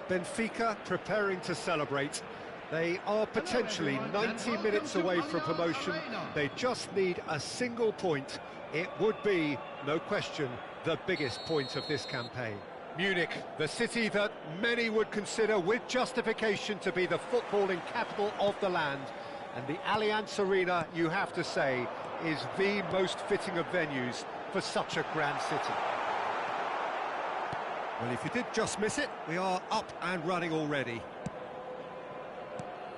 Benfica preparing to celebrate. They are potentially 90 minutes away from promotion. They just need a single point. It would be, no question, the biggest point of this campaign. Munich, the city that many would consider with justification to be the footballing capital of the land. And the Allianz Arena, you have to say, is the most fitting of venues for such a grand city. Well, if you did just miss it, we are up and running already.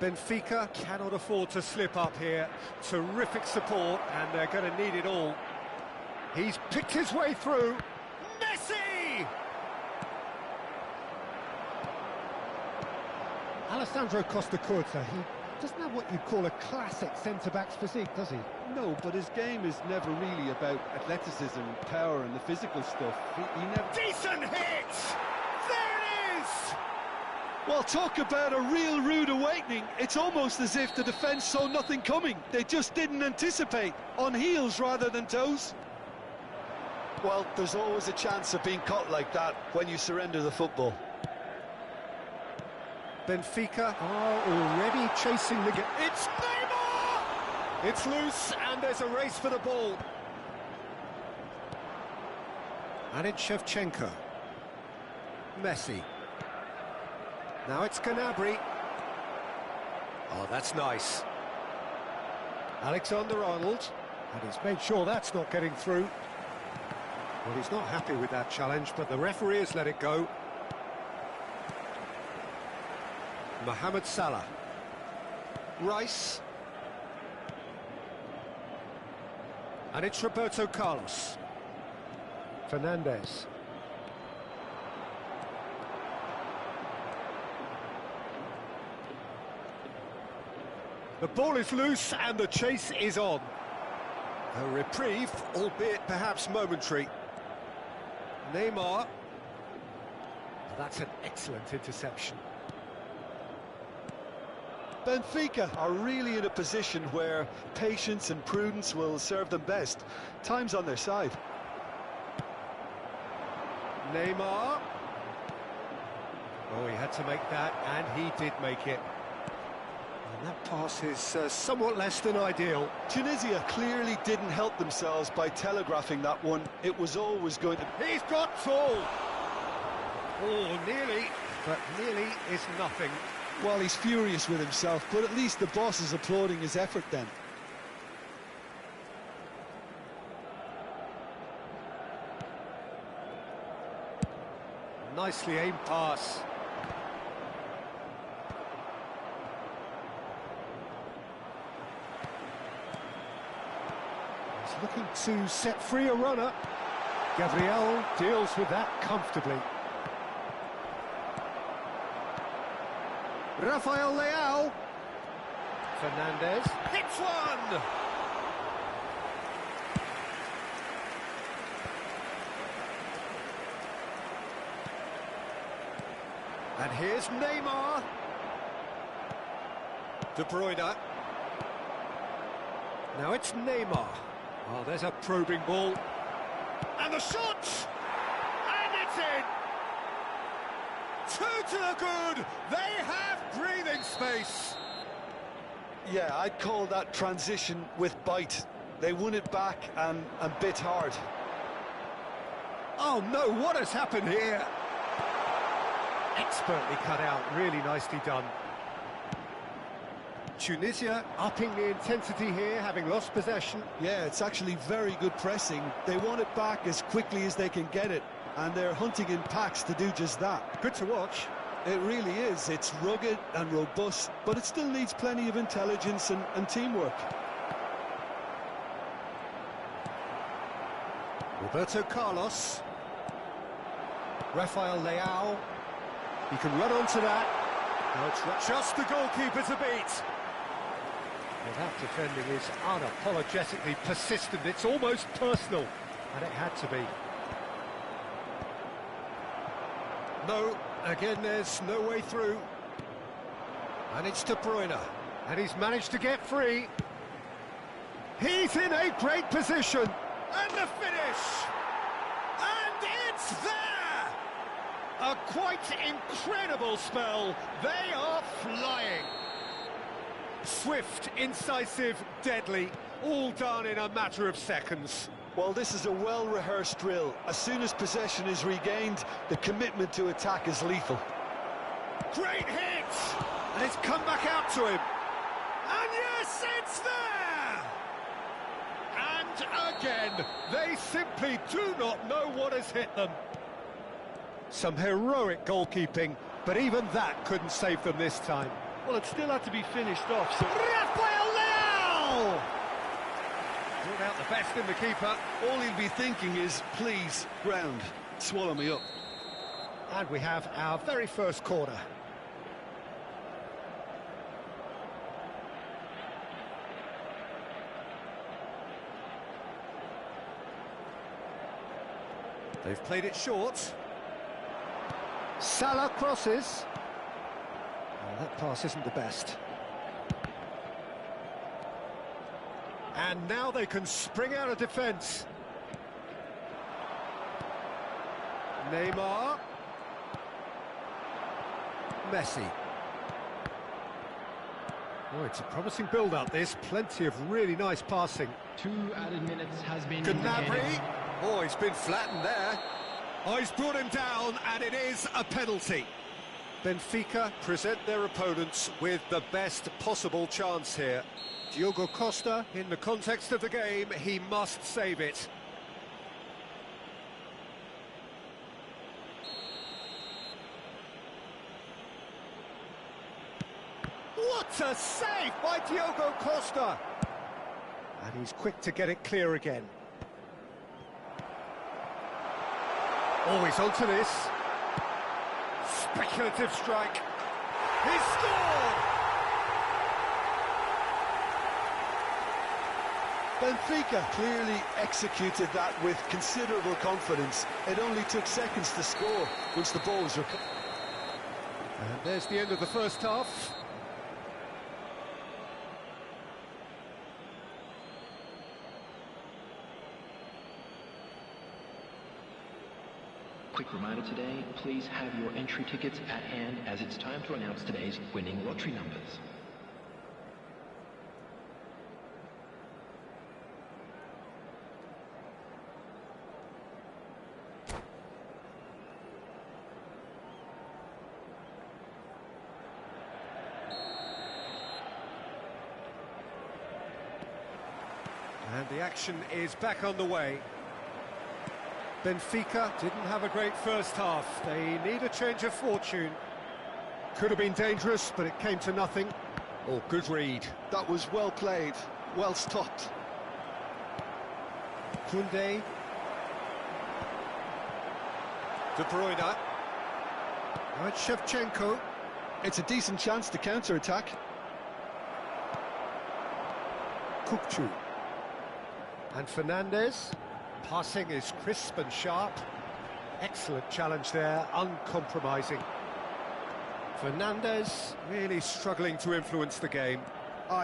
Benfica cannot afford to slip up here. Terrific support, and they're going to need it all. He's picked his way through. Messi! Alessandro Costacurta, he doesn't have what you'd call a classic centre-back's physique, does he? No, but his game is never really about athleticism, power and the physical stuff. He never... Decent hit! There it is! Well, talk about a real rude awakening. It's almost as if the defence saw nothing coming. They just didn't anticipate. On heels rather than toes. Well, there's always a chance of being caught like that when you surrender the football. Benfica are already chasing the game. It's Neymar! It's loose, and there's a race for the ball. And it's Shevchenko. Messi. Now it's Gnabry. Oh, that's nice. Alexander-Arnold. And he's made sure that's not getting through. Well, he's not happy with that challenge, but the referee has let it go. Mohamed Salah. Rice. And it's Roberto Carlos. Fernandes. The ball is loose and the chase is on. A reprieve, albeit perhaps momentary. Neymar. That's an excellent interception. Benfica are really in a position where patience and prudence will serve them best. Time's on their side. Neymar. Oh, he had to make that, and he did make it. And that pass is somewhat less than ideal. Tunisia clearly didn't help themselves by telegraphing that one. It was always going to... He's got full! Oh, nearly, but nearly is nothing. Well, he's furious with himself, but at least the boss is applauding his effort then. Nicely aimed pass. He's looking to set free a runner. Gabriel deals with that comfortably. Rafael Leao. Fernandes hits one! And here's Neymar. De Bruyne. Now it's Neymar. Oh, there's a probing ball. And the shot! And it's in! Two to the good! They have breathing space! Yeah, I'd call that transition with bite. They won it back and bit hard. Oh no, what has happened here? Expertly cut out, really nicely done. Tunisia upping the intensity here, having lost possession. Yeah, it's actually very good pressing. They want it back as quickly as they can get it, and they're hunting in packs to do just that. Good to watch. It really is. It's rugged and robust, but it still needs plenty of intelligence and teamwork. Roberto Carlos. Rafael Leao. He can run onto that. No, it's just the goalkeeper to beat. Well, that defending is unapologetically persistent. It's almost personal, and it had to be. No, again, there's no way through. And it's De Bruyne, and he's managed to get free. He's in a great position, and the finish! And it's there! A quite incredible spell. They are flying. Swift, incisive, deadly, all done in a matter of seconds. Well, this is a well-rehearsed drill. As soon as possession is regained, the commitment to attack is lethal. Great hit! And it's come back out to him. And yes, it's there! And again, they simply do not know what has hit them. Some heroic goalkeeping, but even that couldn't save them this time. Well, it still had to be finished off, so... Rafael Leao! Brought out the best in the keeper. all he'll be thinking is, please, ground, swallow me up. And we have our very first corner. They've played it short. Salah crosses. Oh, that pass isn't the best. And now they can spring out of defence. Neymar. Messi. Oh, it's a promising build-up, this. Plenty of really nice passing. 2 added minutes has been Gnabry. indicated. Oh, he's been flattened there. Oh, he's brought him down, and it is a penalty. Benfica present their opponents with the best possible chance here. Diogo Costa, in the context of the game, he must save it. What a save by Diogo Costa! And he's quick to get it clear again. Oh, he's onto this. Speculative strike. He scored! Benfica clearly executed that with considerable confidence. It only took seconds to score once the ball was recovered. And there's the end of the first half. Quick reminder today, please have your entry tickets at hand as it's time to announce today's winning lottery numbers. And the action is back on the way. Benfica didn't have a great first half. They need a change of fortune. Could have been dangerous, but it came to nothing. Oh, good read. That was well played, well stopped. Koundé. De Bruyne. Right, Shevchenko. It's a decent chance to counter-attack. Kukçu. And Fernandes. Passing is crisp and sharp. Excellent challenge there, uncompromising. Fernandes really struggling to influence the game.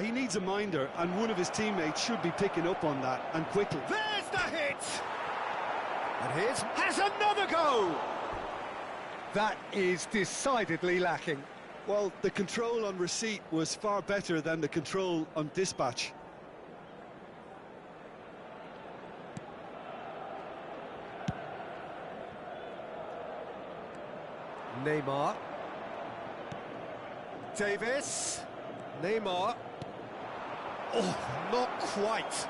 He needs a minder, and one of his teammates should be picking up on that, and quickly. There's the hit! And here's has another go! That is decidedly lacking. Well, the control on receipt was far better than the control on dispatch. Neymar. Davis. Neymar. Oh, not quite.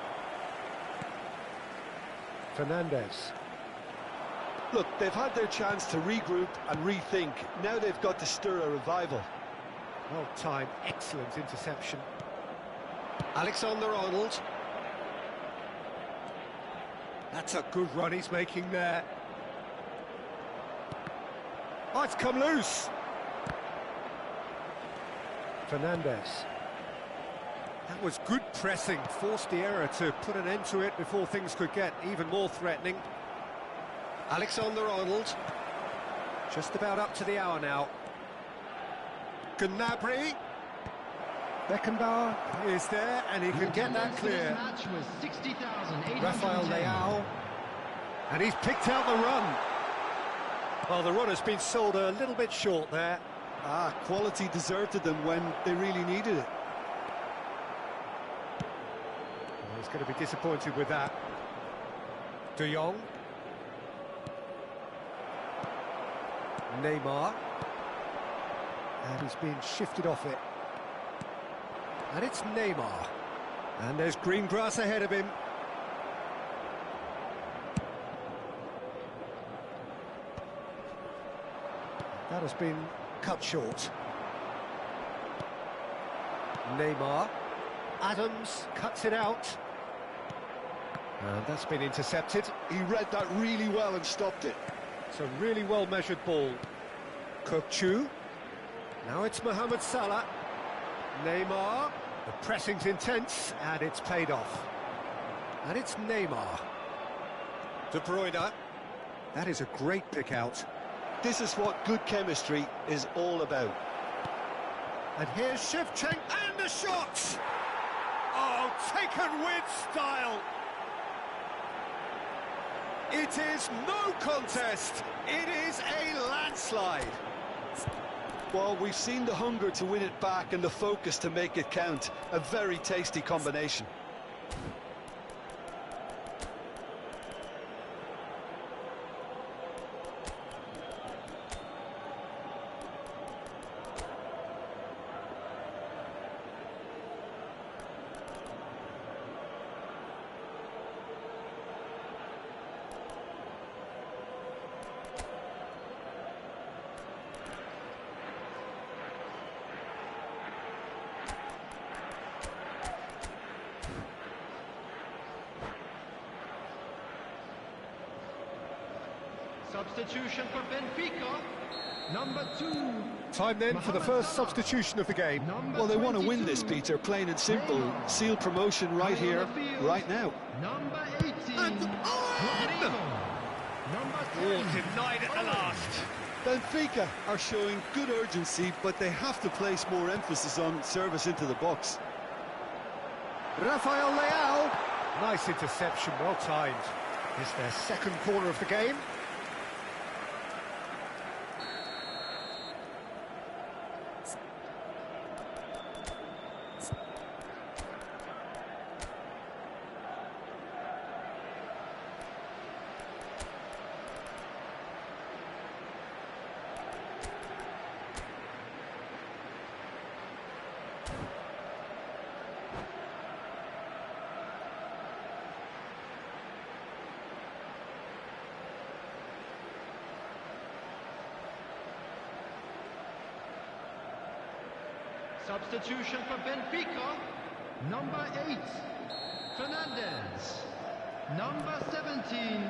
Fernandes. Look, they've had their chance to regroup and rethink. Now they've got to stir a revival. Well timed, excellent interception. Alexander-Arnold. That's a good run he's making there. Oh, it's come loose. Fernandes. That was good pressing, forced the error to put an end to it before things could get even more threatening. Alexander-Arnold. Just about up to the hour now. Gnabry. Beckenbauer is there, and he can get that clear. Match was 60,810. Rafael Leao. And he's picked out the run. Well, the run has been sold a little bit short there. Quality deserted them when they really needed it. Well, he's going to be disappointed with that. De Jong. Neymar. And he's been shifted off it. And it's Neymar. And there's green grass ahead of him. That has been cut short. Neymar. Adams cuts it out. And that's been intercepted. He read that really well and stopped it. It's a really well-measured ball. Kökçü. Now it's Mohamed Salah. Neymar. The pressing's intense, and it's paid off. And it's Neymar. De Bruyne. That is a great pick out. This is what good chemistry is all about. And here's Shevchenko, and the shot! Oh, taken with style! It is no contest. It is a landslide. Well, we've seen the hunger to win it back and the focus to make it count. A very tasty combination. Substitution for Benfica, number 2. Time then for the first substitution of the game. Well, they want to win this, Peter, plain and simple. Seal promotion right here, right now. Number 18. And denied at the last. Benfica are showing good urgency, but they have to place more emphasis on service into the box. Rafael Leao. Nice interception, well timed. It's their second corner of the game. Substitution for Benfica, number 8, Fernandez. Number 17,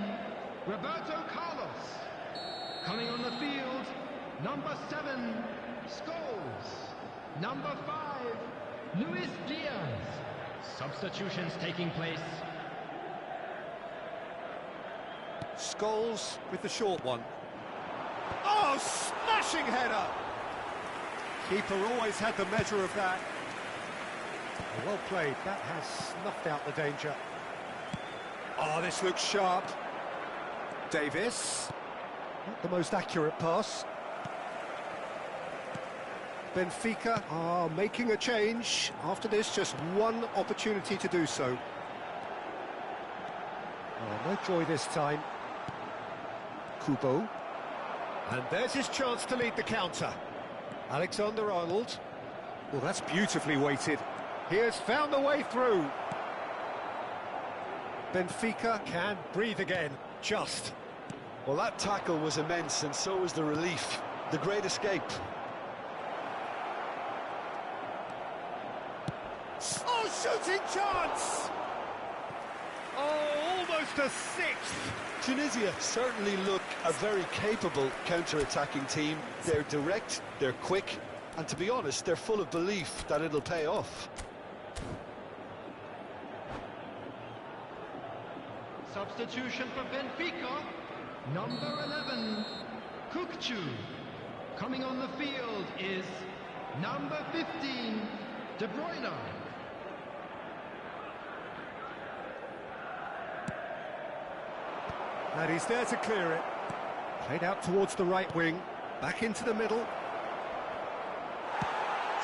Roberto Carlos. Coming on the field, number 7, Scholes. Number 5, Luis Diaz. Substitutions taking place. Scholes with the short one. Oh, smashing header! Keeper always had the measure of that. Well played, that has snuffed out the danger. Oh, this looks sharp. Davis. Not the most accurate pass. Benfica are making a change. After this, just one opportunity to do so. Oh, no joy this time. Kubo. And there's his chance to lead the counter. Alexander-Arnold. Well, that's beautifully weighted. He has found the way through. Benfica can breathe again, just. Well, that tackle was immense, and so was the relief. The great escape. Oh, shooting chance! Oh, almost a sixth. Tunisia certainly look a very capable counter-attacking team. They're direct, they're quick, and to be honest, they're full of belief that it'll pay off. Substitution for Benfica, number 11, Kökçü. Coming on the field is number 15, De Bruyne. And he's there to clear it. Played out towards the right wing, back into the middle.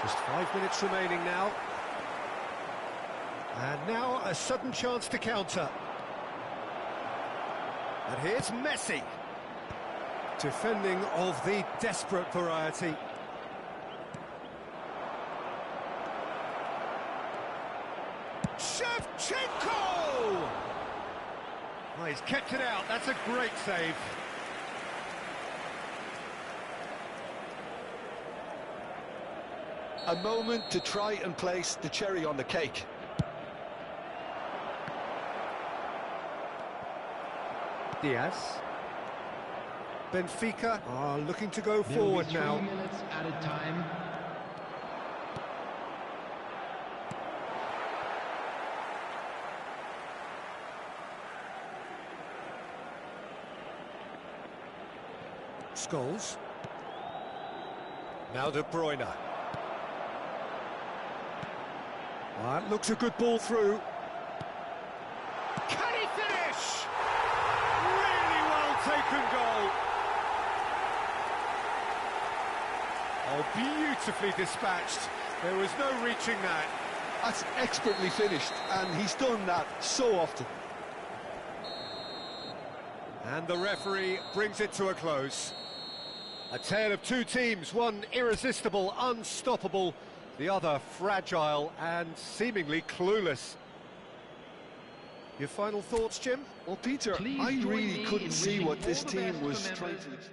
Just 5 minutes remaining now. And now a sudden chance to counter. And here's Messi. Defending of the desperate variety. Shevchenko! Oh, he's kept it out, that's a great save. A moment to try and place the cherry on the cake. Diaz. Benfica are looking to go forward now. 3 minutes added time. Scholes. Now De Bruyne. That looks a good ball through. Can he finish? Really well taken goal. Oh, beautifully dispatched. There was no reaching that. That's expertly finished, and he's done that so often. And the referee brings it to a close. A tale of two teams, one irresistible, unstoppable, the other fragile and seemingly clueless. Your final thoughts, Jim? Well, Peter, Please I join really me couldn't in see wishing what this all the team best was for trying members. to...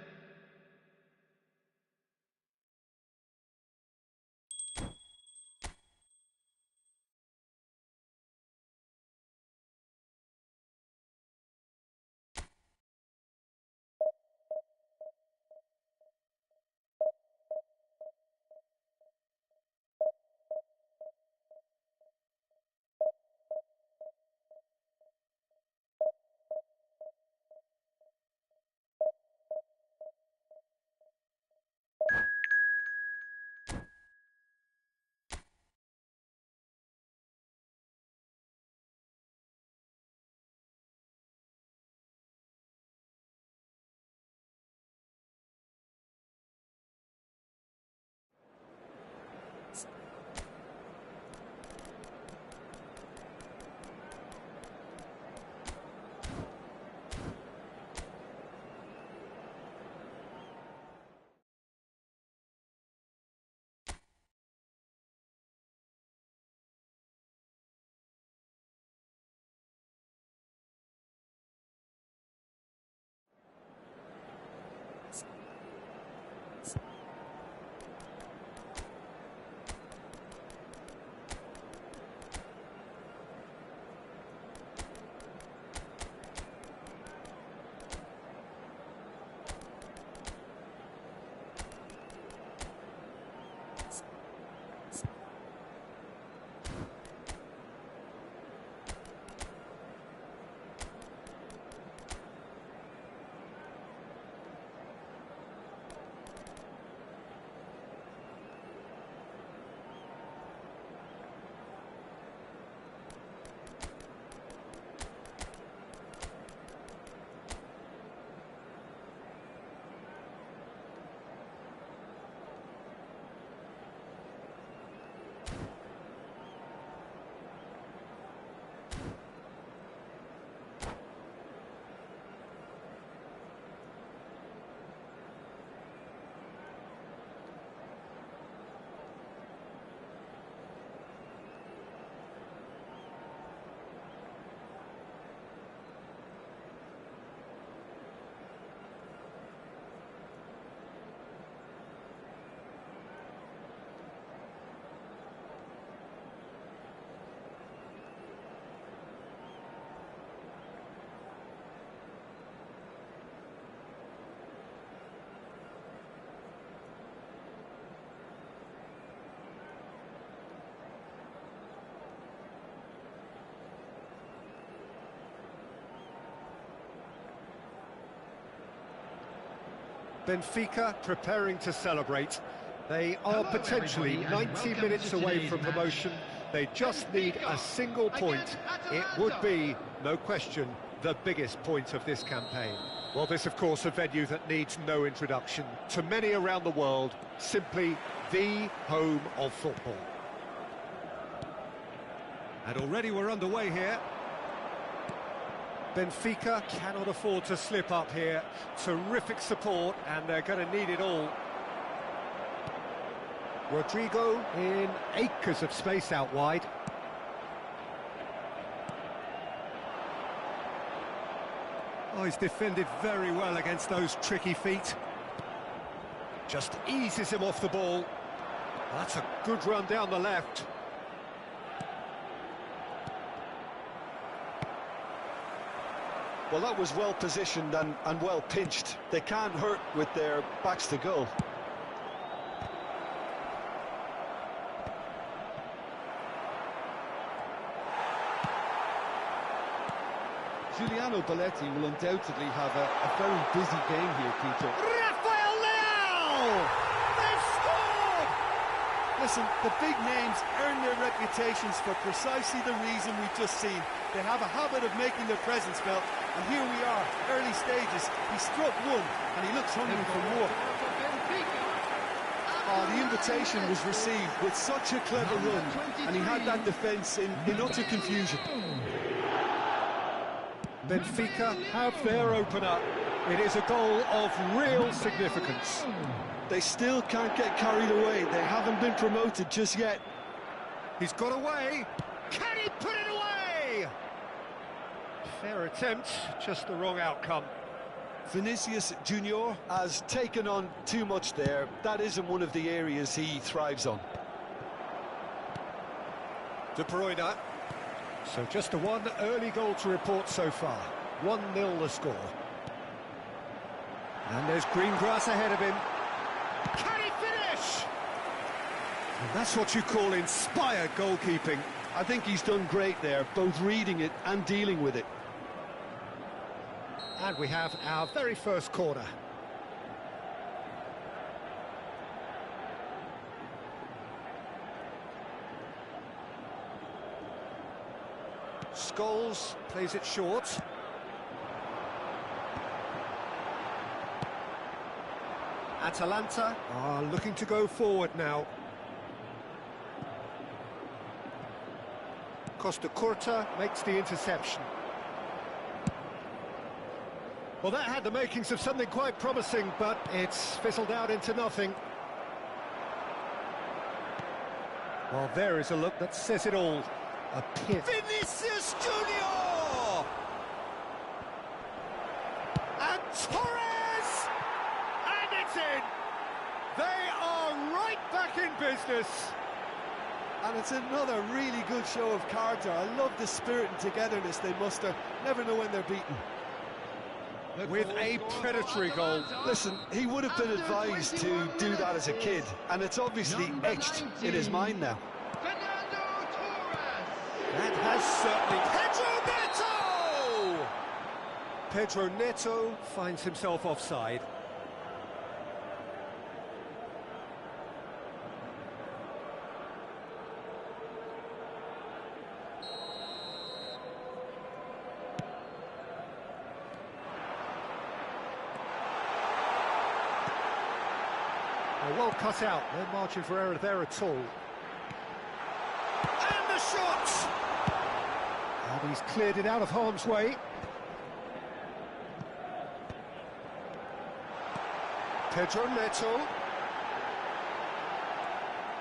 Benfica preparing to celebrate. They are potentially 90 minutes away from promotion. They just need a single point. It would be, no question, the biggest point of this campaign. Well, this, of course, a venue that needs no introduction. To many around the world, simply the home of football. And already we're underway here. Benfica cannot afford to slip up here. Terrific support, and they're going to need it all. Rodrigo in acres of space out wide. Oh, he's defended very well against those tricky feet. Just eases him off the ball. That's a good run down the left. Well, that was well positioned and well pinched. They can't hurt with their backs to goal. Giuliano Belletti will undoubtedly have a very busy game here, Peter. Rafael Leao! They've scored! Listen, the big names earn their reputations for precisely the reason we've just seen. They have a habit of making their presence felt, and here we are, early stages. He struck one, and he looks hungry for more. Oh, the invitation was received with such a clever run, and he had that defence in utter confusion. Benfica have their opener. It is a goal of real significance. They still can't get carried away. They haven't been promoted just yet. He's got away. Can he put it away? Fair attempt, just the wrong outcome. Vinicius Junior has taken on too much there. That isn't one of the areas he thrives on. De Bruyne. So just one early goal to report so far. 1-0 the score. And there's green grass ahead of him. Can he finish? And that's what you call inspired goalkeeping. I think he's done great there, both reading it and dealing with it. And we have our very first corner. Scholes plays it short. Atalanta are looking to go forward now. Costa Curta makes the interception. Well, that had the makings of something quite promising, but it's fizzled out into nothing. Well, there is a look that says it all. A pit. Vinicius Junior! And Torres! And it's in! They are right back in business. And it's another really good show of character. I love the spirit and togetherness they muster. Never know when they're beaten. With a predatory goal. Listen, he would have been advised to do that as a kid, and it's obviously etched in his mind now. That has certainly... Pedro Neto! Pedro Neto finds himself offside. Well cut out, no margin for error there at all. And the shot! And he's cleared it out of harm's way. Pedro Neto.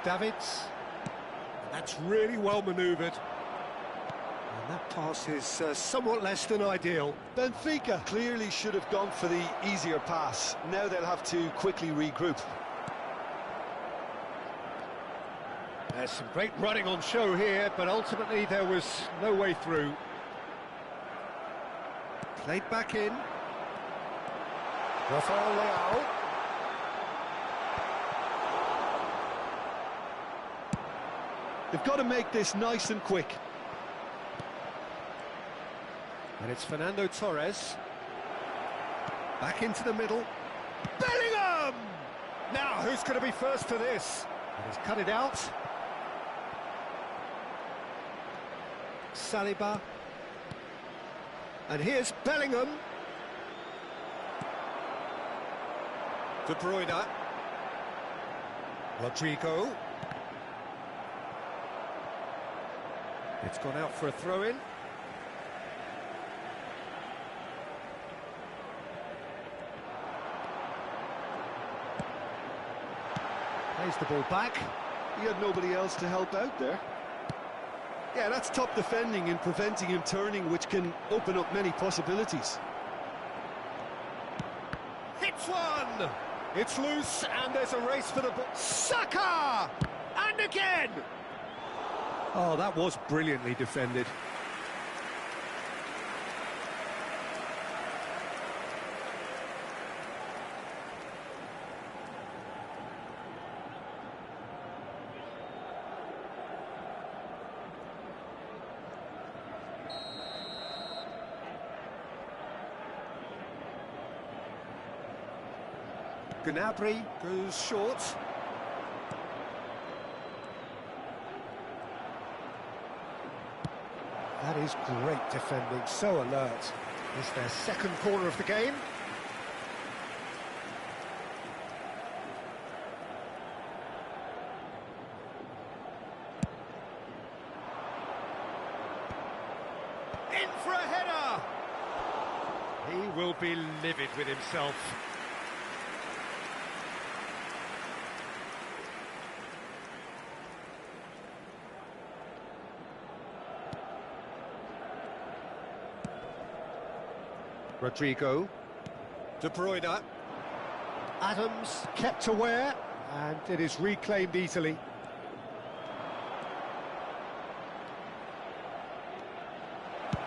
Davids. That's really well manoeuvred. And that pass is somewhat less than ideal. Benfica clearly should have gone for the easier pass. Now they'll have to quickly regroup. There's some great running on show here, but ultimately there was no way through. Played back in. Rafael Leao. They've got to make this nice and quick. And it's Fernando Torres. Back into the middle. Bellingham! Now, who's going to be first to this? And he's cut it out. Saliba. And here's Bellingham. De Bruyne. Rodrigo. It's gone out for a throw-in. Plays the ball back. He had nobody else to help out there. Yeah, that's top defending and preventing him turning, which can open up many possibilities. Hits one! It's loose, and there's a race for the ball. Saka! And again! Oh, that was brilliantly defended. Gnabry goes short. That is great defending, so alert. It's their second corner of the game. In for a header! He will be livid with himself. Rodrigo, De Bruyne, Adams kept aware, and it is reclaimed easily.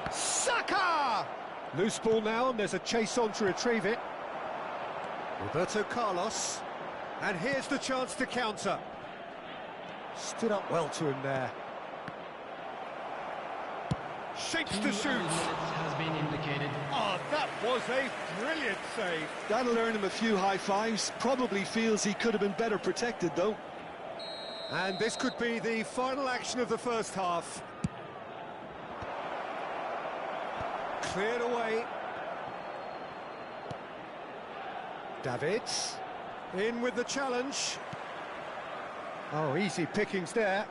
Saka! Loose ball now, and there's a chase on to retrieve it. Roberto Carlos, and here's the chance to counter. Stood up well to him there. Shapes to shoot. Has been indicated. Oh, that was a brilliant save. That'll earn him a few high fives. Probably feels he could have been better protected, though. And this could be the final action of the first half. Cleared away. Davids in with the challenge. Oh, easy pickings there.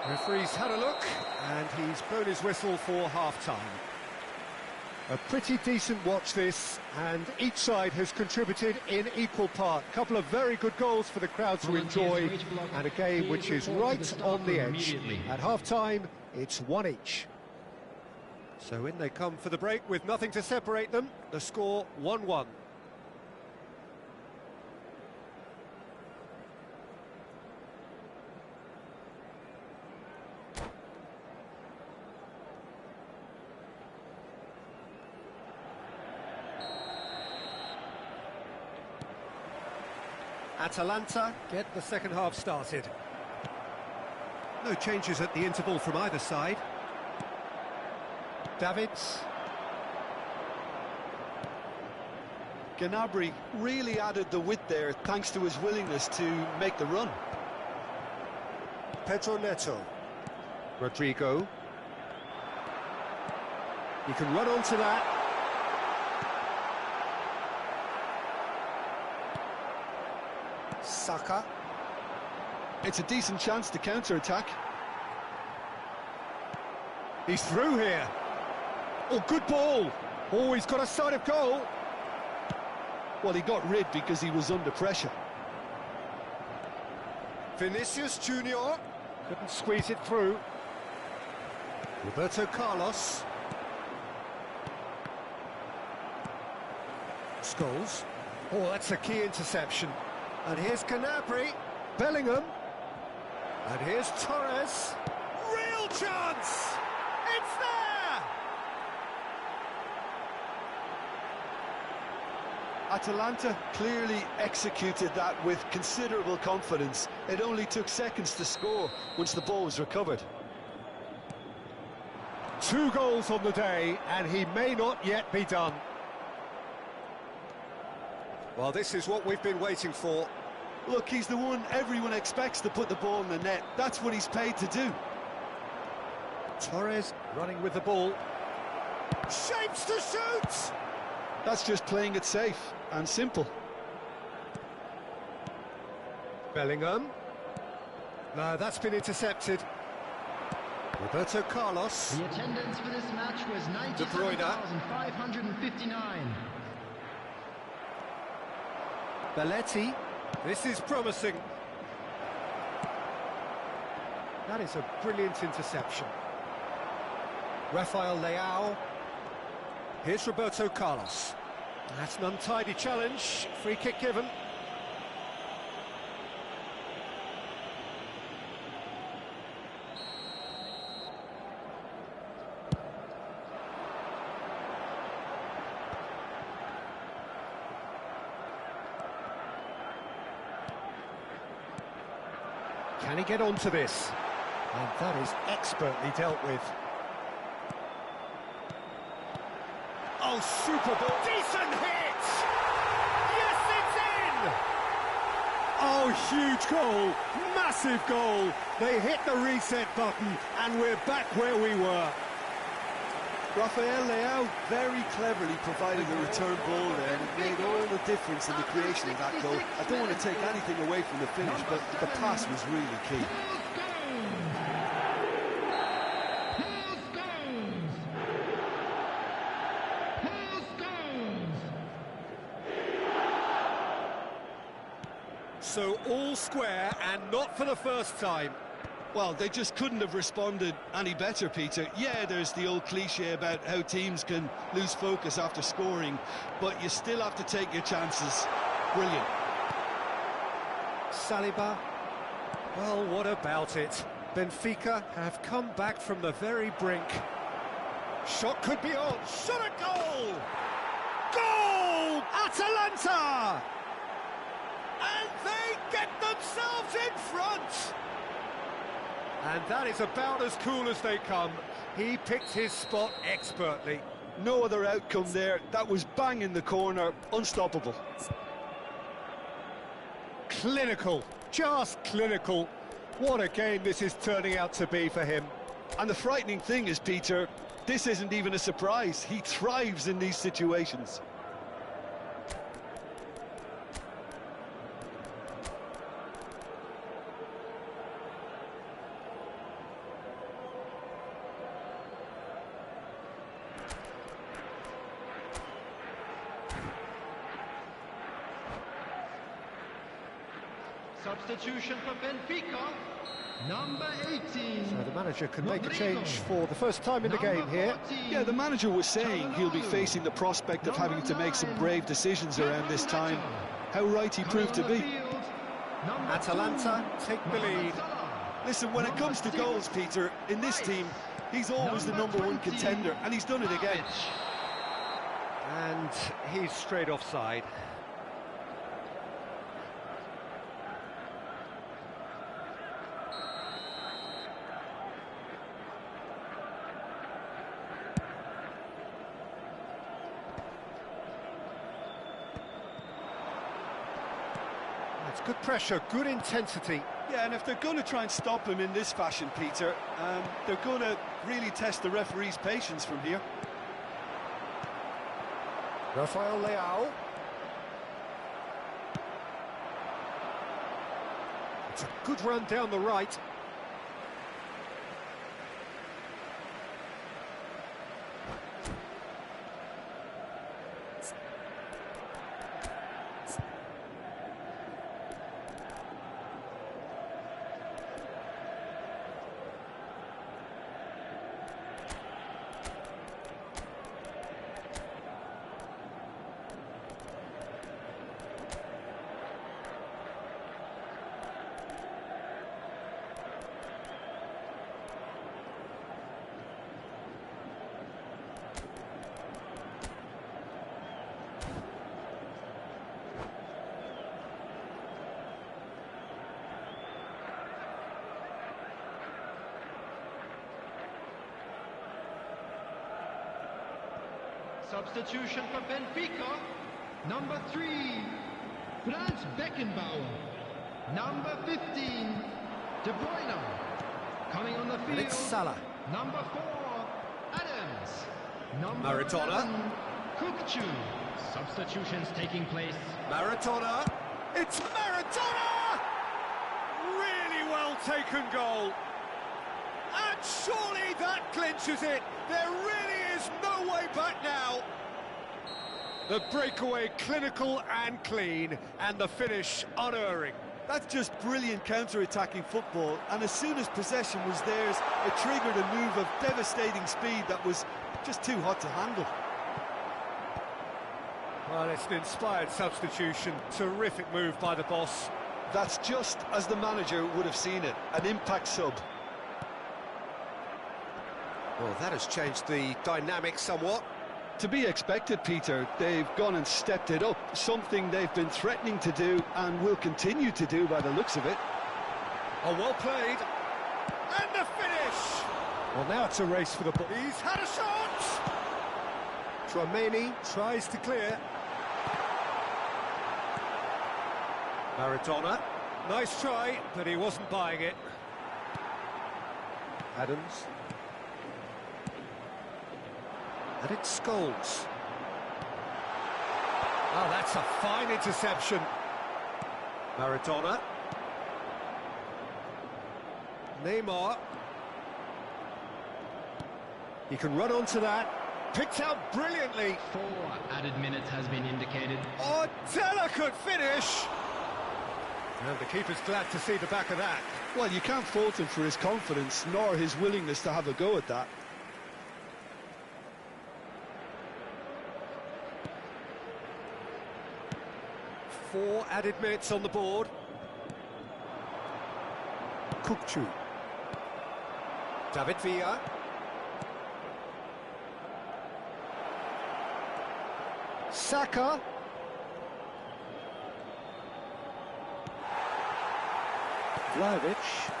Referee's had a look, and he's blown his whistle for half-time. A pretty decent watch this, and each side has contributed in equal part. A couple of very good goals for the crowd to enjoy, and a game which is right on the edge. At half-time, it's one each. So in they come for the break with nothing to separate them. The score 1-1. Atalanta get the second half started. No changes at the interval from either side. Davids. Gnabry really added the width there thanks to his willingness to make the run. Pedro Neto. Rodrigo. He can run onto that. Saka. It's a decent chance to counter-attack. He's through here. Oh, good ball. Oh, he's got a side of goal. Well, he got rid because he was under pressure. Vinicius Junior couldn't squeeze it through. Roberto Carlos. Scholes. Oh, that's a key interception. And here's Gnabry. Bellingham. And here's Torres. Real chance! It's there! Atalanta clearly executed that with considerable confidence. It only took seconds to score once the ball was recovered. 2 goals on the day, and he may not yet be done. Well, this is what we've been waiting for. Look, he's the one everyone expects to put the ball in the net. That's what he's paid to do. Torres running with the ball. Shapes to shoot! That's just playing it safe and simple. Bellingham. No, that's been intercepted. Roberto Carlos. The attendance for this match was 97,559. Belletti. This is promising. That is a brilliant interception. Rafael Leao. Here's Roberto Carlos. That's an untidy challenge. Free kick given. Can he get onto this? And that is expertly dealt with. Oh, super ball. Decent hit! Yes, it's in! Oh, huge goal. Massive goal. They hit the reset button, and we're back where we were. Rafael Leao very cleverly provided a return ball there, and it made all the difference in the creation of that goal. I don't want to take anything away from the finish, but the pass was really key. So all square, and not for the first time. Well, they just couldn't have responded any better, Peter. Yeah, there's the old cliche about how teams can lose focus after scoring, but you still have to take your chances. Brilliant. Saliba. Well, what about it? Benfica have come back from the very brink. Shot could be on. Shot a goal! Goal! Atalanta! And they get themselves in front! And that is about as cool as they come. He picked his spot expertly. No other outcome there. That was bang in the corner. Unstoppable. Clinical. Just clinical. What a game this is turning out to be for him. And the frightening thing is, Peter, this isn't even a surprise. He thrives in these situations. Substitution for Benfica, number 18. So the manager can make a change for the first time in the game here. Yeah, the manager was saying he'll be facing the prospect of having to make some brave decisions around this time. How right he proved to be. Atalanta take the lead. Listen, when it comes to goals, Peter, in this team, he's always the #1 contender, and he's done it again. And he's straight offside. That's good pressure, good intensity. Yeah, and if they're going to try and stop him in this fashion, Peter, they're going to really test the referee's patience from here. Rafael Leao. It's a good run down the right. Substitution for Benfica, number 3, Franz Beckenbauer. Number 15, De Bruyne. Coming on the field, And it's Salah. number 4, Adams. Number Maradona. 11, Kukçu. Substitutions taking place. Maradona. It's Maradona! well-taken goal. And surely that clinches it. There really is no way back now. The breakaway clinical and clean, and the finish unerring. That's just brilliant counter-attacking football, and as soon as possession was theirs, it triggered a move of devastating speed that was just too hot to handle. Well, it's an inspired substitution. Terrific move by the boss. That's just as the manager would have seen it, an impact sub. Well, that has changed the dynamic somewhat. To be expected, Peter. They've gone and stepped it up, something they've been threatening to do and will continue to do by the looks of it. Oh, well played. And the finish! Well, now it's a race for the ball. He's had a shot! Tramini tries to clear. Maradona. Nice try, but he wasn't buying it. Adams. And it's Scholes. Oh, that's a fine interception. Maradona. Neymar. He can run onto that. Picked out brilliantly. 4 added minutes has been indicated. Oh, delicate finish. And the keeper's glad to see the back of that. Well, you can't fault him for his confidence, nor his willingness to have a go at that. Four added minutes on the board. Kukçu. David Villa. Saka. Vlahovic.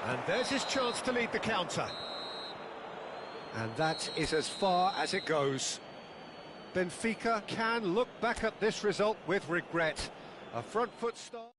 And there's his chance to lead the counter. And that is as far as it goes. Benfica can look back at this result with regret. A front foot start.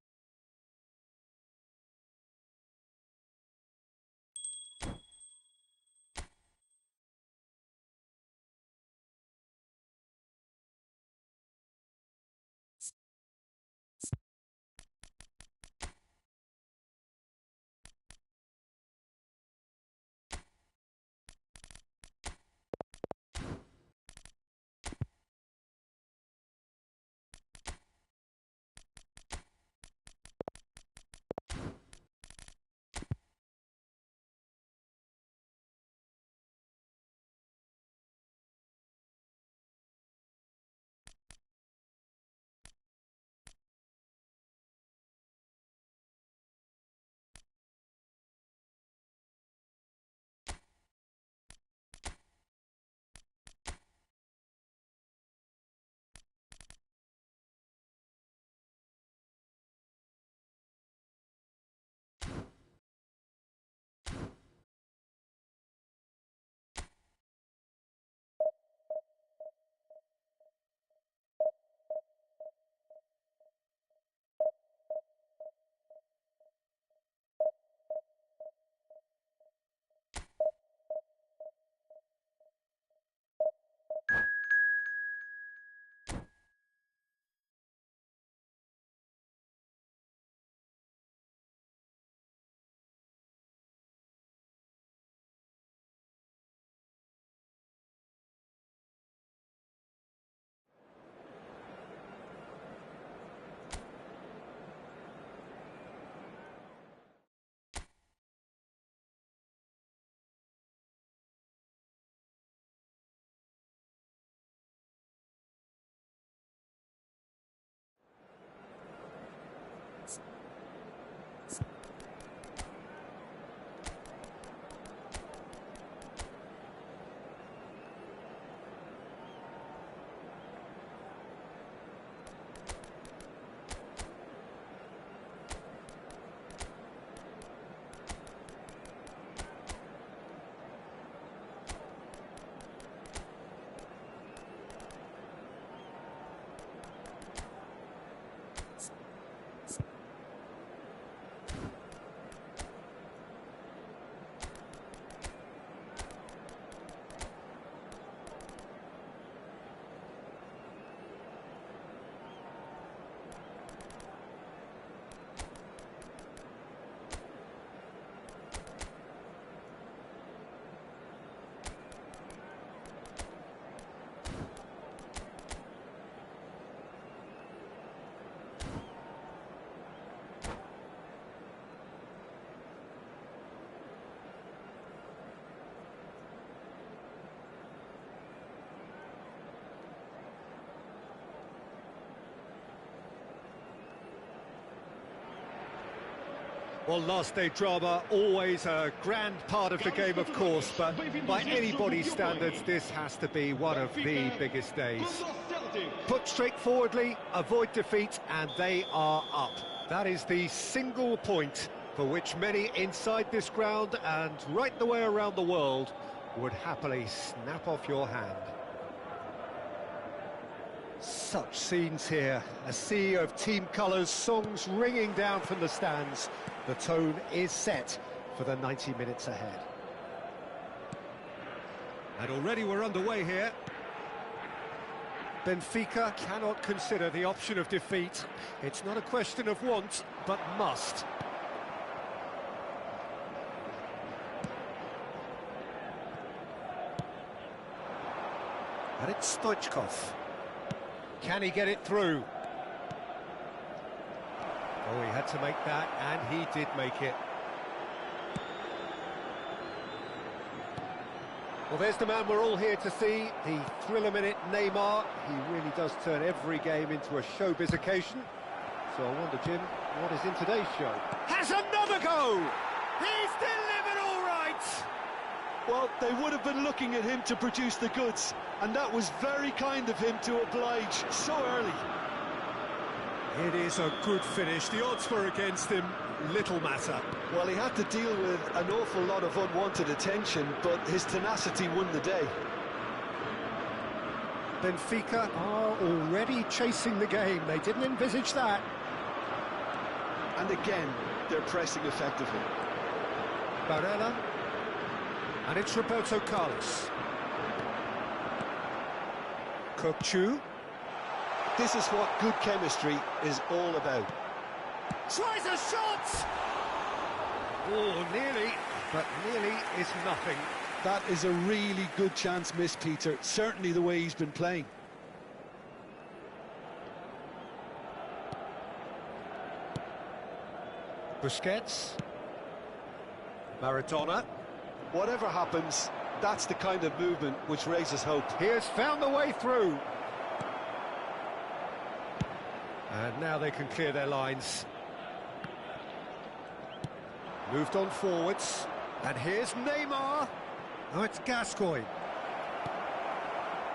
Well, last day drama, always a grand part of the game, of course, but by anybody's standards, this has to be one of the biggest days. Put straightforwardly, avoid defeat, and they are up. That is the single point for which many inside this ground and right the way around the world would happily snap off your hand. Such scenes here, a sea of team colours, songs ringing down from the stands. The tone is set for the 90 minutes ahead. And already we're underway here. Benfica cannot consider the option of defeat. It's not a question of want, but must. And it's Stoichkov. Can he get it through? Oh, he had to make that, and he did make it. Well, there's the man we're all here to see, the thriller-minute Neymar. He really does turn every game into a showbiz occasion. So I wonder, Jim, what is in today's show? Has another go! He's delivered all right! Well, they would have been looking at him to produce the goods, and that was very kind of him to oblige so early. It is a good finish. The odds were against him, little matter. Well, he had to deal with an awful lot of unwanted attention, but his tenacity won the day. Benfica are already chasing the game. They didn't envisage that. And again, they're pressing effectively. Barella. And it's Roberto Carlos. Kokchu. This is what good chemistry is all about. Tries a shot! Oh, nearly, but nearly is nothing. That is a really good chance missed, Peter. Certainly the way he's been playing. Busquets. Maradona. Whatever happens, that's the kind of movement which raises hope. He has found the way through. And now they can clear their lines. Moved on forwards. And here's Neymar. Oh, it's Gascoigne.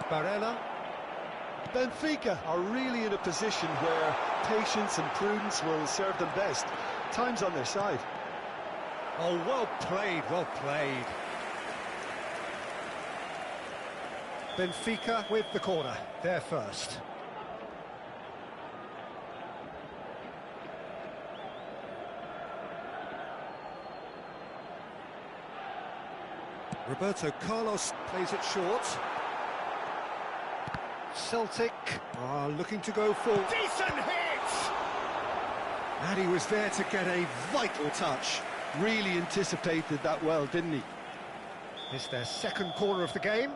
Barella. Benfica are really in a position where patience and prudence will serve them best. Time's on their side. Oh, well played, well played. Benfica with the corner, they're first. Roberto Carlos plays it short. Celtic are looking to go for... Decent hit! And he was there to get a vital touch. Really anticipated that well, didn't he? It's their second corner of the game.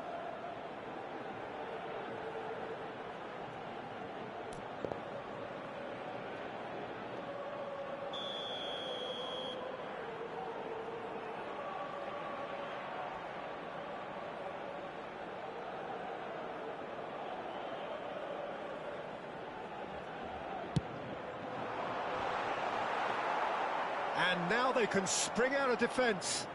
And now they can spring out of defence.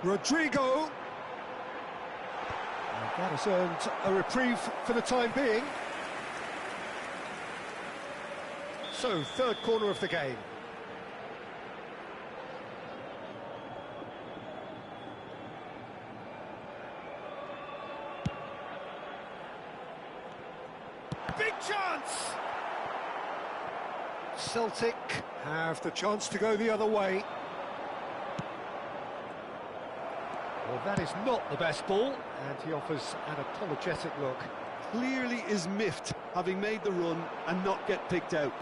Rodrigo. And that has earned a reprieve for the time being. So, third corner of the game. Big chance! Celtic have the chance to go the other way. Well, that is not the best ball, and he offers an apologetic look. Clearly is miffed, having made the run and not get picked out.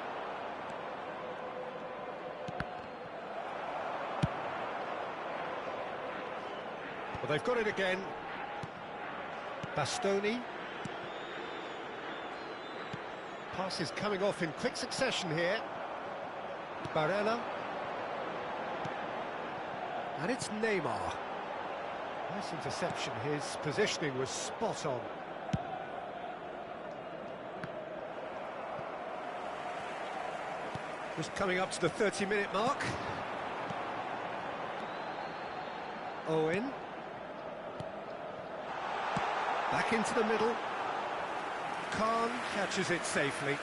Well, they've got it again. Bastoni. Passes coming off in quick succession here. Barella. And it's Neymar. Nice interception. His positioning was spot on. Just coming up to the 30-minute mark. Owen. Back into the middle. Khan catches it safely.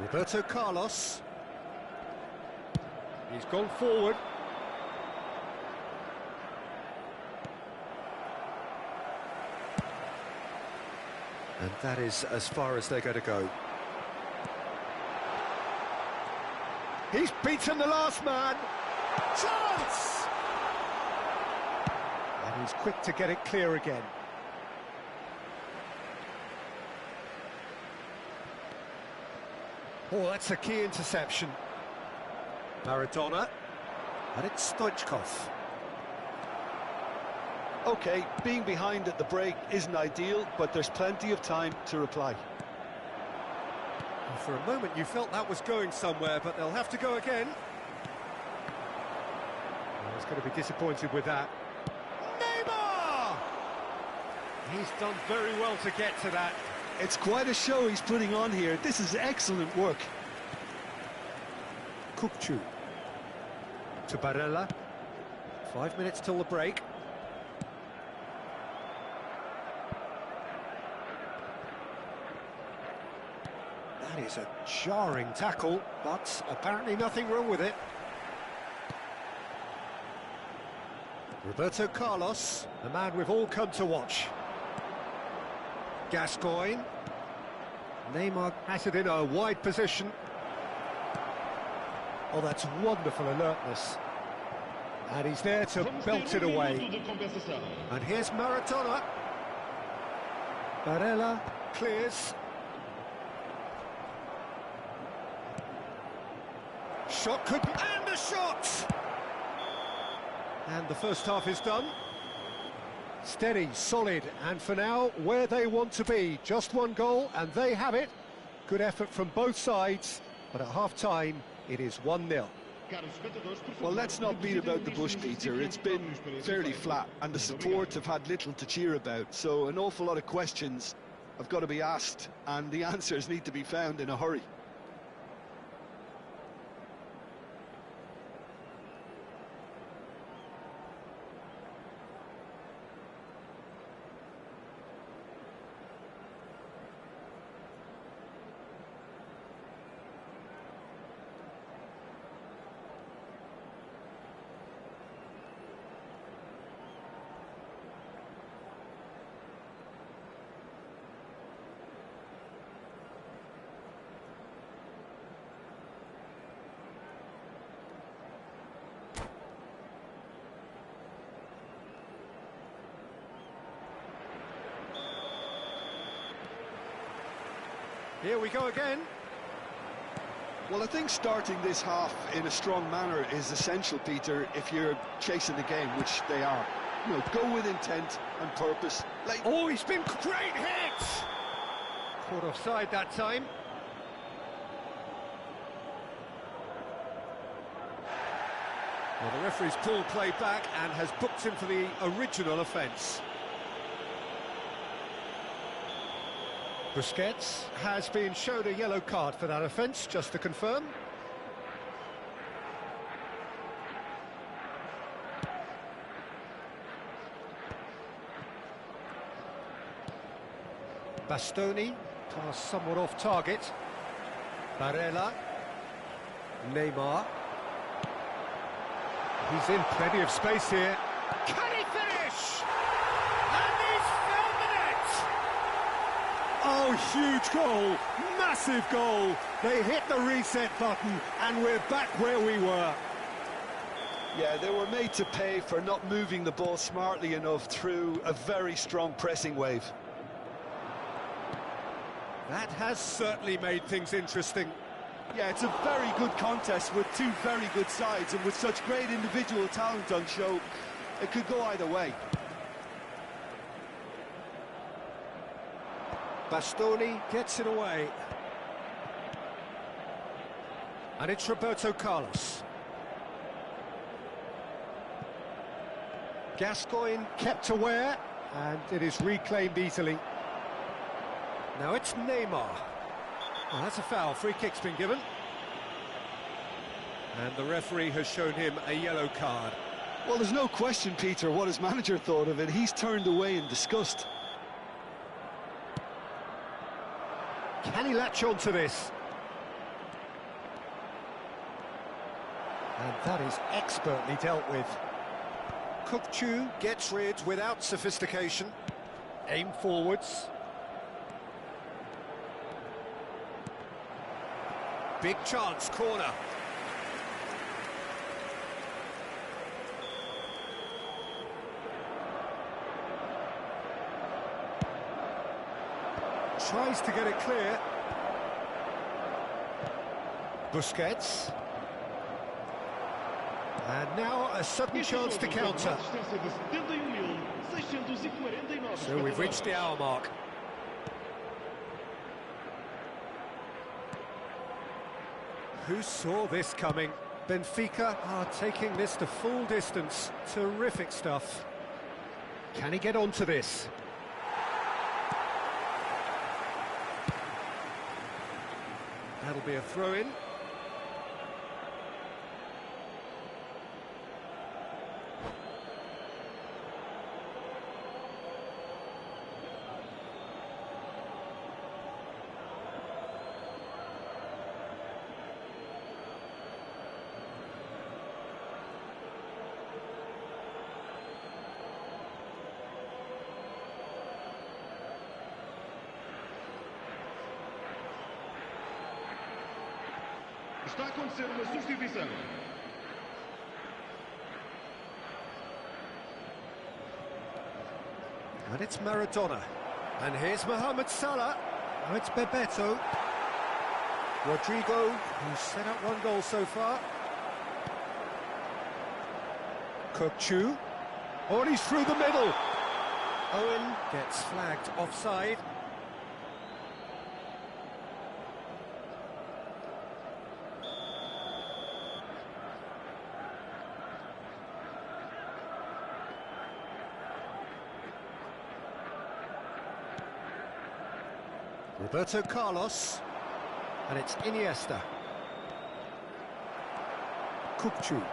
Roberto Carlos. He's gone forward. And that is as far as they're going to go. He's beaten the last man. Chance! And he's quick to get it clear again. Oh, that's a key interception. Maradona. And it's Stoichkov. OK, being behind at the break isn't ideal, but there's plenty of time to reply. For a moment you felt that was going somewhere, but they'll have to go again. I was going to be disappointed with that. Neymar! He's done very well to get to that. It's quite a show he's putting on here. This is excellent work. Kukçu. To Barella. 5 minutes till the break. That is a jarring tackle, but apparently nothing wrong with it. Roberto Carlos, the man we've all come to watch. Gascoigne. Neymar has it in a wide position. Oh, that's wonderful alertness. And he's there to belt it away. And here's Maradona. Barella clears. Shot could be... And a shot! And the first half is done. Steady, solid, and for now, where they want to be. Just one goal, and they have it. Good effort from both sides, but at half-time, it is 1-0. Well, let's not beat about the bush, Peter. It's been fairly flat, and the support have had little to cheer about, so an awful lot of questions have got to be asked, and the answers need to be found in a hurry. Here we go again. Well, I think starting this half in a strong manner is essential, Peter, if you're chasing the game, which they are. You know, go with intent and purpose. Oh, he's been great hit! Caught offside that time. Well, the referee's pulled play back and has booked him for the original offence. Busquets has been shown a yellow card for that offence, just to confirm. Bastoni, pass somewhat off target. Barella. Neymar. He's in plenty of space here. Can he finish? And he's found the net! Oh, huge goal, massive goal. They hit the reset button and we're back where we were. Yeah, they were made to pay for not moving the ball smartly enough through a very strong pressing wave. That has certainly made things interesting. Yeah, it's a very good contest with two very good sides, and with such great individual talent on show, it could go either way. Bastoni gets it away. And it's Roberto Carlos. Gascoigne kept aware, and it is reclaimed easily. Now it's Neymar. Well, that's a foul. Free kick's been given. And the referee has shown him a yellow card. Well, there's no question, Peter, what his manager thought of it. He's turned away in disgust. Can he latch on to this? And that is expertly dealt with. Kukçu gets rid without sophistication. Aim forwards. Big chance, corner. Tries to get it clear. Busquets. And now a sudden chance to counter. So we've reached the hour mark. Who saw this coming? Benfica are taking this to full distance. Terrific stuff. Can he get onto this? That'll be a throw-in. Está a acontecer uma substituição. And it's Maradona. And here's Mohamed Salah. Now it's Bebeto. Rodrigo, who's set up one goal so far. Kukçu. Oh, and he's through the middle. Owen gets flagged offside. Roberto Carlos, and it's Iniesta. Kukçu.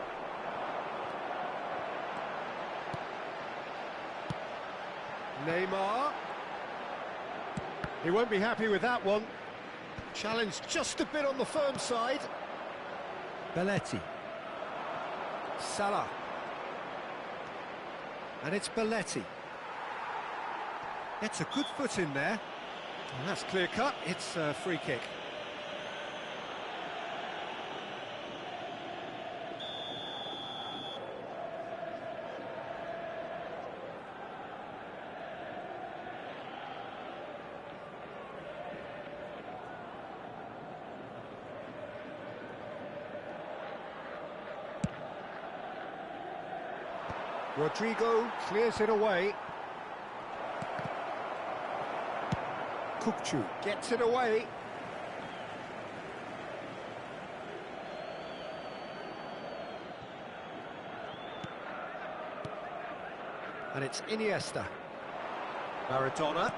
Neymar. He won't be happy with that one. Challenge just a bit on the firm side. Belletti. Salah. And it's Belletti. It's a good foot in there. And that's clear cut, it's a free kick. Rodrigo clears it away. Kukçu gets it away. And it's Iniesta. Maradona.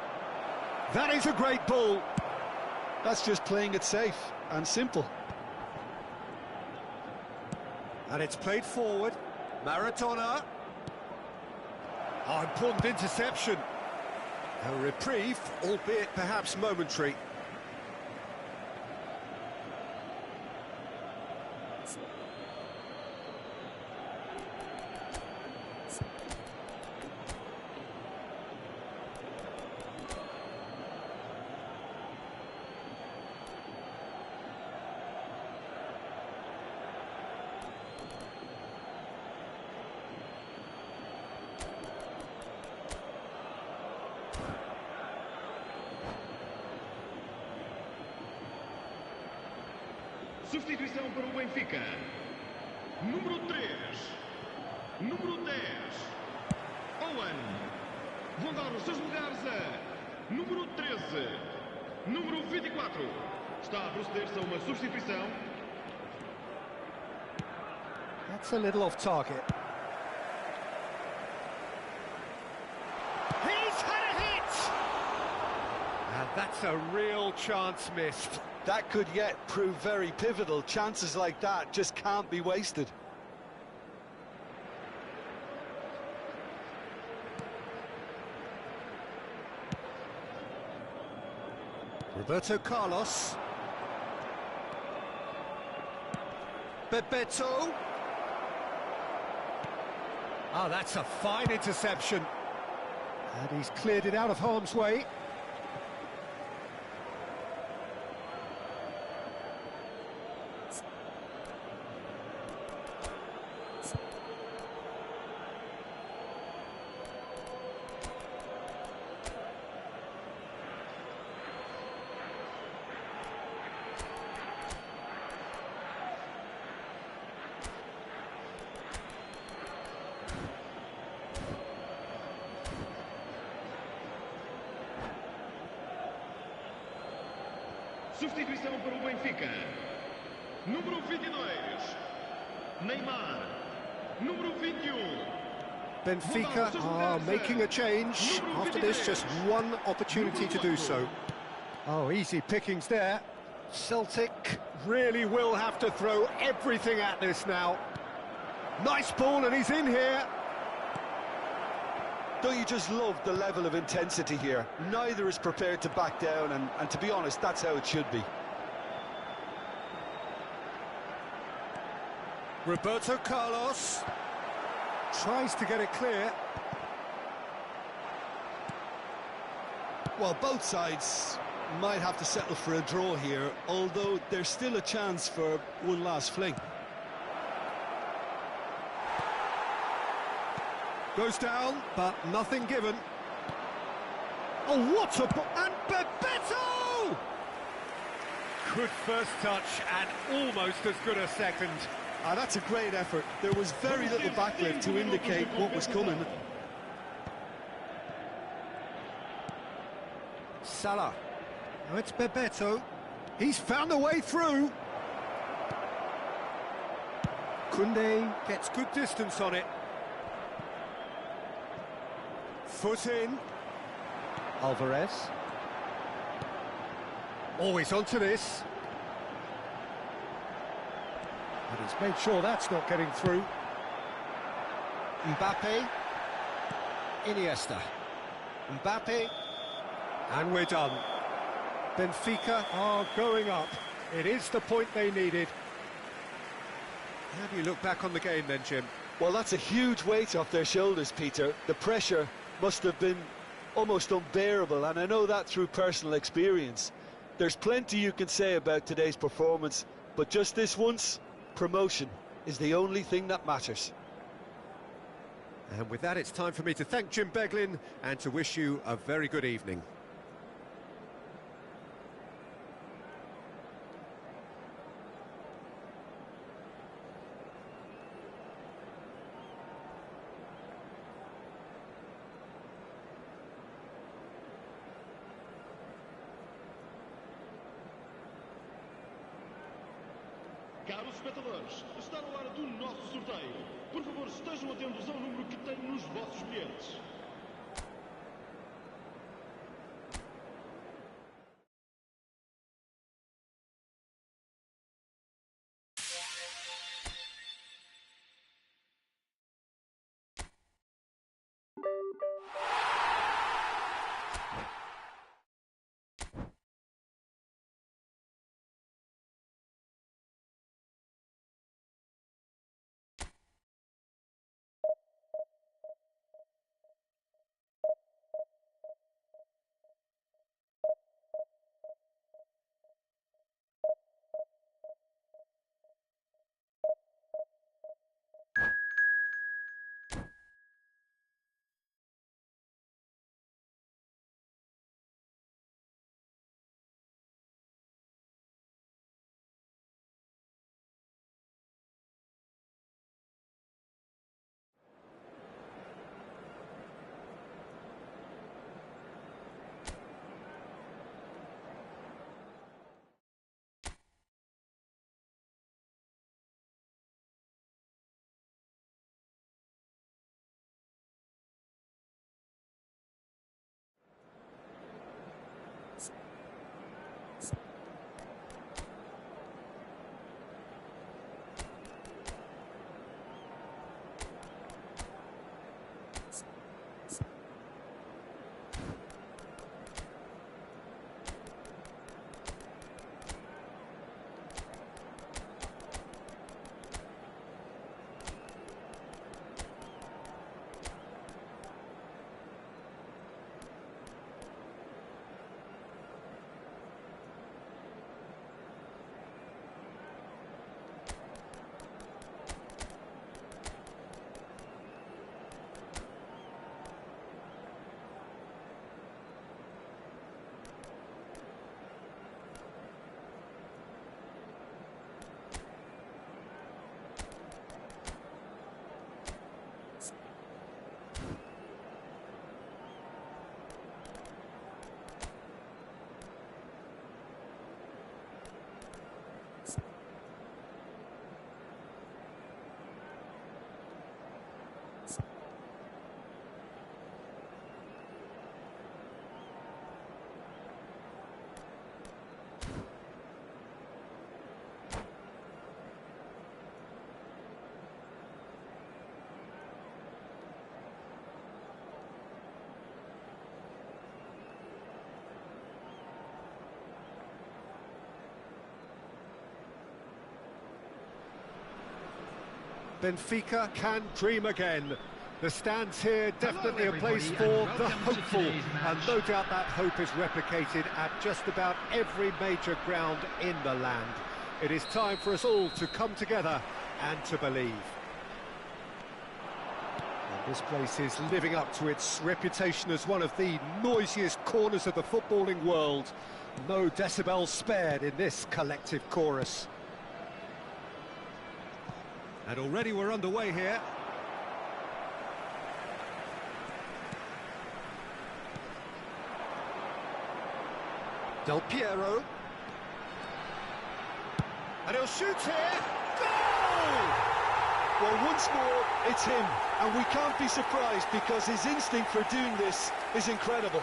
That is a great ball. That's just playing it safe and simple. And it's played forward. Maradona. Oh, important interception. A reprieve, albeit perhaps momentary. Substituição para o Benfica. Número 3. Número 10. Owen. Vão dar os seus lugares a número 13. Número 24. Está a proceder-se a uma substituição. That's a little off target. He's had a hit! And That's a real chance missed. That could yet prove very pivotal. Chances like that just can't be wasted. Roberto Carlos. Bebeto. Ah, that's a fine interception. And he's cleared it out of harm's way. Substituição para o Benfica. Número 22. Neymar. Número 21. Benfica are making a change. After this, just one opportunity to do so. Oh, easy pickings there. Celtic really will have to throw everything at this now. Nice ball, and he's in here. Don't you just love the level of intensity here? Neither is prepared to back down, and to be honest, that's how it should be. Roberto Carlos tries to get it clear. Well, both sides might have to settle for a draw here, although there's still a chance for one last fling. Goes down, but nothing given. Oh, what a... And Bebeto! Good first touch and almost as good a second. That's a great effort. There was very little backlift to indicate what was coming. Salah. Now it's Bebeto. He's found a way through. Koundé gets good distance on it. Foot in. Alvarez. Always onto this. And he's made sure that's not getting through. Mbappe. Iniesta. Mbappe. And we're done. Benfica are going up. It is the point they needed. How do you look back on the game then, Jim? Well, that's a huge weight off their shoulders, Peter. The pressure must have been almost unbearable, and I know that through personal experience. There's plenty you can say about today's performance, but just this once, promotion is the only thing that matters. And with that, it's time for me to thank Jim Beglin and to wish you a very good evening. Caros espectadores, está na hora do nosso sorteio. Por favor, estejam atentos ao número que tem nos vossos bilhetes. Benfica can dream again. The stands here definitely a place for the hopeful, and no doubt that hope is replicated at just about every major ground in the land. It is time for us all to come together and to believe. And this place is living up to its reputation as one of the noisiest corners of the footballing world. No decibels spared in this collective chorus. And already we're underway here. Del Piero. And he'll shoot here. Goal! Well, once more, it's him. And we can't be surprised because his instinct for doing this is incredible.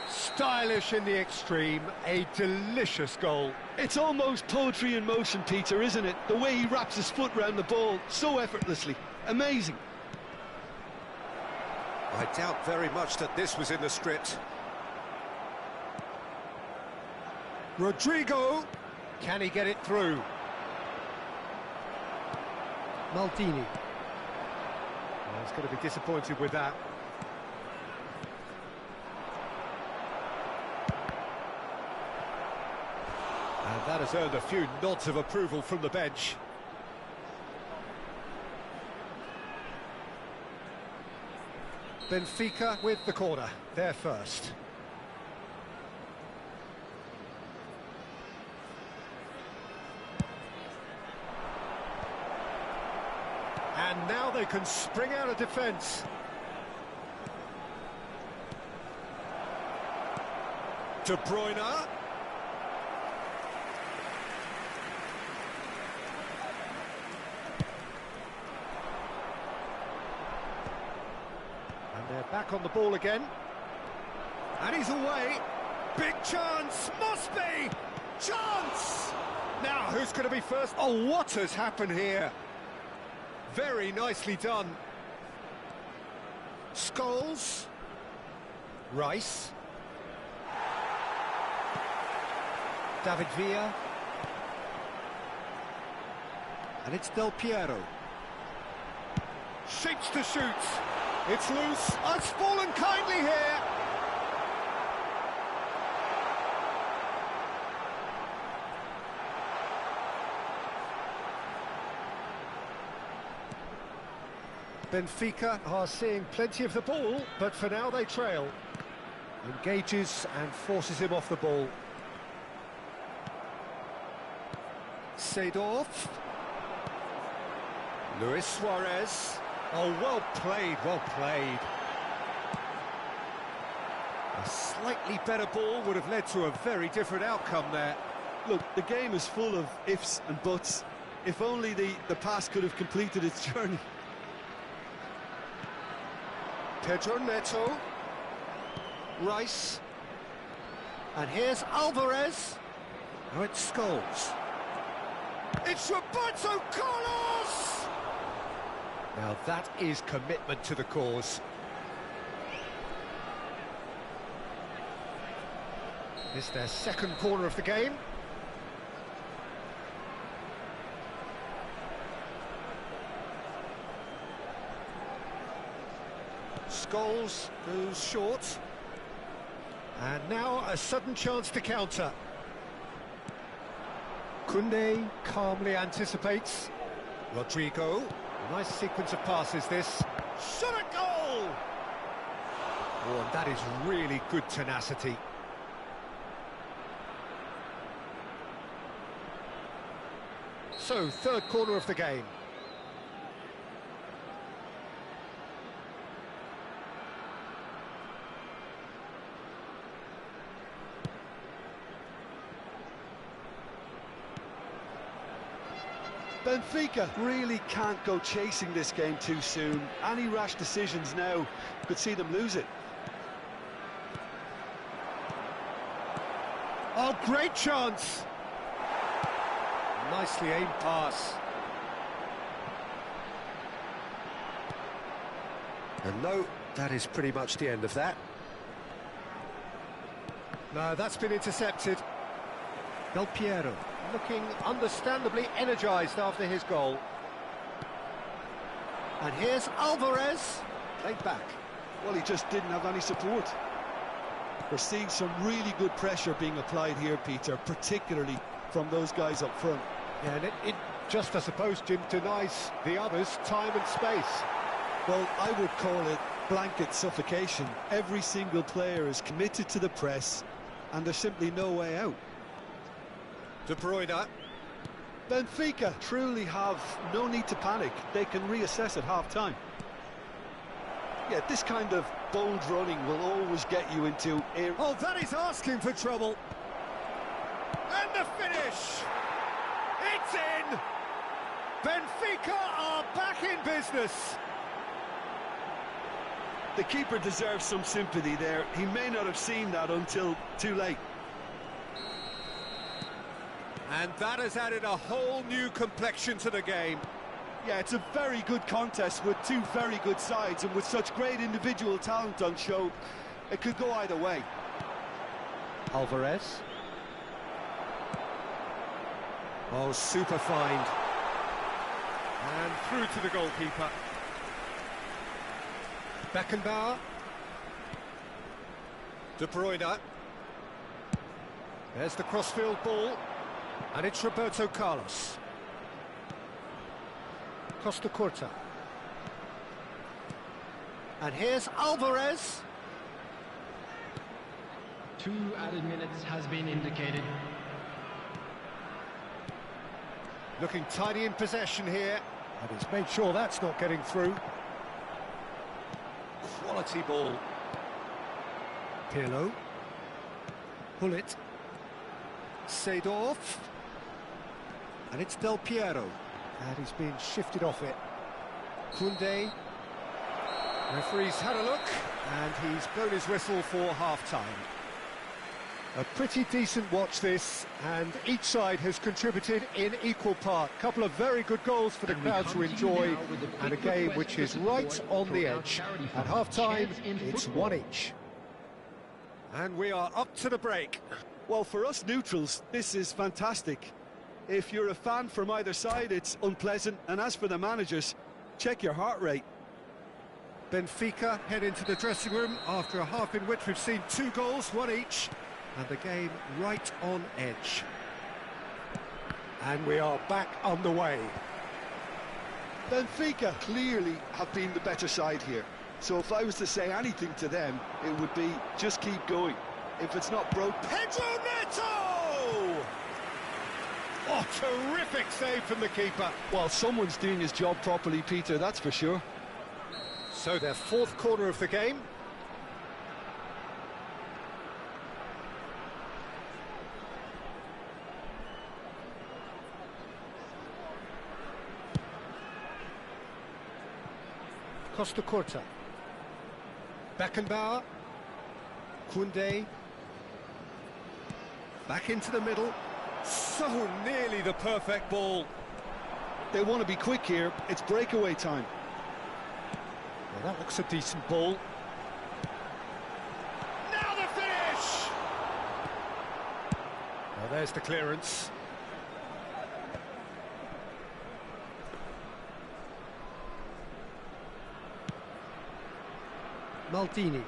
Stylish in the extreme, a delicious goal. It's almost poetry in motion, Peter, isn't it? The way he wraps his foot round the ball so effortlessly. Amazing. I doubt very much that this was in the script. Rodrigo, can he get it through? Maldini. Oh, he's going to be disappointed with that. And that has earned a few nods of approval from the bench. Benfica with the corner, they're first. And now they can spring out of defence. De Bruyne. And they're back on the ball again. And he's away. Big chance, must be! Chance! Now, who's going to be first? Oh, what has happened here? Very nicely done. Scholes. Rice. David Villa. And it's Del Piero. Shapes to shoot. It's loose. Oh, it's fallen kindly here. Benfica are seeing plenty of the ball, but for now they trail. Engages and forces him off the ball. Seedorf. Luis Suarez. Oh, well played, well played. A slightly better ball would have led to a very different outcome there. Look, the game is full of ifs and buts. If only the pass could have completed its journey. Pedro Neto. Rice. And here's Alvarez. Now it's Scholes. It's Roberto Carlos! Now that is commitment to the cause. It's their second corner of the game. Scholes goes short. And now a sudden chance to counter. Koundé calmly anticipates. Rodrigo. A nice sequence of passes this. Shot a goal! Oh, and that is really good tenacity. So, third corner of the game. Benfica really can't go chasing this game too soon. Any rash decisions now could see them lose it. Oh, great chance! Nicely aimed pass. And no, that is pretty much the end of that. No, that's been intercepted. Del Piero looking understandably energised after his goal. And here's Alvarez, played back. Well, he just didn't have any support. We're seeing some really good pressure being applied here, Peter, particularly from those guys up front. Yeah, and it just, I suppose, Jim, denies the others time and space. Well, I would call it blanket suffocation. Every single player is committed to the press, and there's simply no way out. De Bruyne. Benfica truly have no need to panic. They can reassess at half-time. Yeah, this kind of bold running will always get you into... Oh, that is asking for trouble. And the finish! It's in! Benfica are back in business. The keeper deserves some sympathy there. He may not have seen that until too late. And that has added a whole new complexion to the game. Yeah, it's a very good contest with two very good sides, and with such great individual talent on show, it could go either way. Alvarez. Oh, super find. And through to the goalkeeper. Beckenbauer. De Bruyne. There's the crossfield ball. And it's Roberto Carlos. Costa Curta. And here's Alvarez. 2 added minutes has been indicated. Looking tidy in possession here. And he's made sure that's not getting through. Quality ball. Pirlo. Hullet. Seedorf. And it's Del Piero. And he's been shifted off it. Koundé. Referee's had a look, and he's blown his whistle for half-time. A pretty decent watch this, and each side has contributed in equal part. A couple of very good goals for the crowd to enjoy, and a game which is right on the edge. At half-time, it's 1 each. And we are up to the break. Well, for us neutrals, this is fantastic. If you're a fan from either side, it's unpleasant. And as for the managers, check your heart rate. Benfica head into the dressing room after a half in which we've seen 2 goals, 1 each, and the game right on edge. And we are back underway. Benfica clearly have been the better side here. So if I was to say anything to them, it would be just keep going. If it's not broke... Pedro Neto! Oh, terrific save from the keeper. Well, someone's doing his job properly, Peter, that's for sure. So their 4th corner of the game. Costa Curta. Beckenbauer. Koundé. Back into the middle. So nearly the perfect ball. They want to be quick here. It's breakaway time. Well, that looks a decent ball. Now the finish! Well, there's the clearance. Maldini.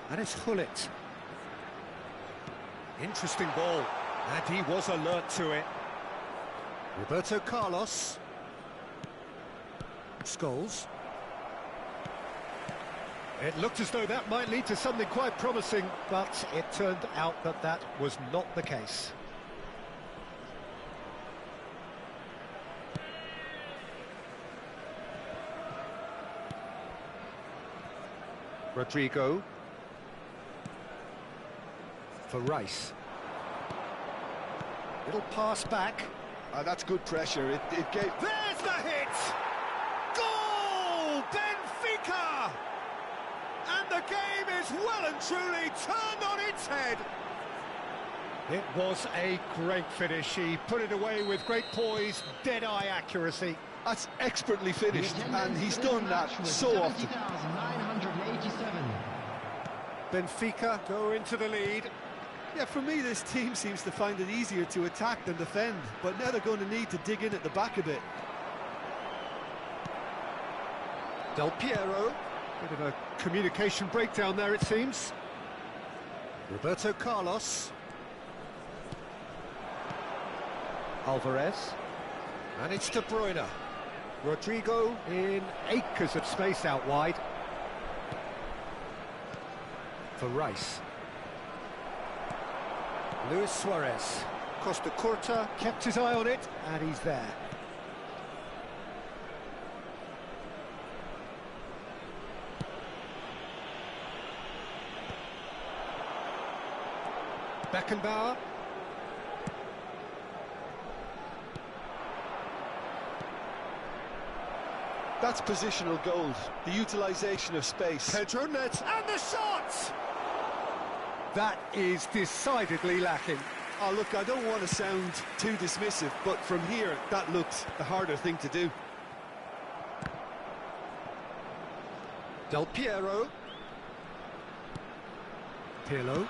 And it's Hullet. Interesting ball. And he was alert to it. Roberto Carlos. Scholes. It looked as though that might lead to something quite promising, but it turned out that that was not the case. Rodrigo. For Rice. Little pass back. That's good pressure. It gave... There's the hit! Goal! Benfica! And the game is well and truly turned on its head. It was a great finish. He put it away with great poise, dead-eye accuracy. That's expertly finished, and he's done that so often. Benfica go into the lead. Yeah, for me, this team seems to find it easier to attack than defend, but now they're going to need to dig in at the back a bit. Del Piero. Bit of a communication breakdown there, it seems. Roberto Carlos. Alvarez. And it's De Bruyne. Rodrigo in acres of space out wide. For Rice. Luis Suarez. Costa Curta kept his eye on it, and he's there. Beckenbauer. That's positional gold, the utilisation of space. Pedro Neto, and the shot! That is decidedly lacking. Oh, look, I don't want to sound too dismissive, but from here, that looked the harder thing to do. Del Piero. Pirlo.